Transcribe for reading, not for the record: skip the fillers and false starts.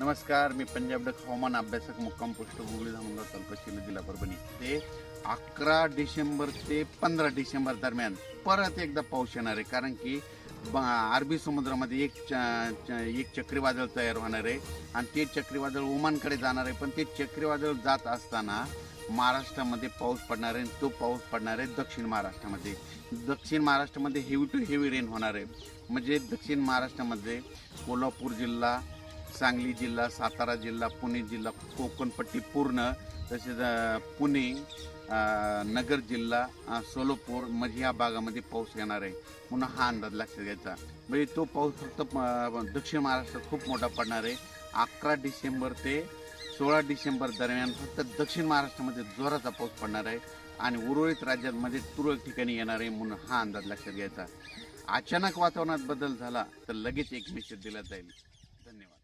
नमस्कार, मी पंजाब डक हवामान अभ्यासक मुक्काम पोस्ट गुगली धामणगाव तालुका शिल्लोड जिल्हा परभणी. ते 11 डिसेंबर ते 15 डिसेंबर दरम्यान परत एकदा पाऊस येणार आहे. कारण की अरबी समुद्रामध्ये एक चक्रीवादळ तयार होणार आहे आणि ते चक्रीवादळ ओमानकडे जाणार आहे. पण ते चक्रीवादळ जात असताना महाराष्ट्रामध्ये पाऊस पडणार आहे. तो पाऊस पडणार आहे दक्षिण महाराष्ट्रामध्ये. दक्षिण महाराष्ट्रामध्ये हेवी टू हेवी रेन होणार आहे. म्हणजे दक्षिण महाराष्ट्रामध्ये कोल्हापूर जिल्हा, सांगली जिल्हा, सातारा जिल्हा, पुणे जिल्हा, कोकणपट्टी पूर्ण, तसेच पुणे, नगर जिल्हा, सोलापूर म्हणजे या भागामध्ये पाऊस येणार आहे. पुन्हा हा अंदाज लक्षात घ्यायचा. म्हणजे तो पाऊस फक्त दक्षिण महाराष्ट्रात खूप मोठा पडणार आहे. 11 डिसेंबर ते 16 डिसेंबर दरम्यान फक्त दक्षिण महाराष्ट्रामध्ये जोराचा पाऊस पडणार आहे आणि उर्वरित राज्यांमध्ये तुरळक ठिकाणी येणार आहे. म्हणून हा अंदाज लक्षात घ्यायचा. अचानक वातावरणात बदल झाला तर लगेच एक मेसेज दिला जाईल. धन्यवाद.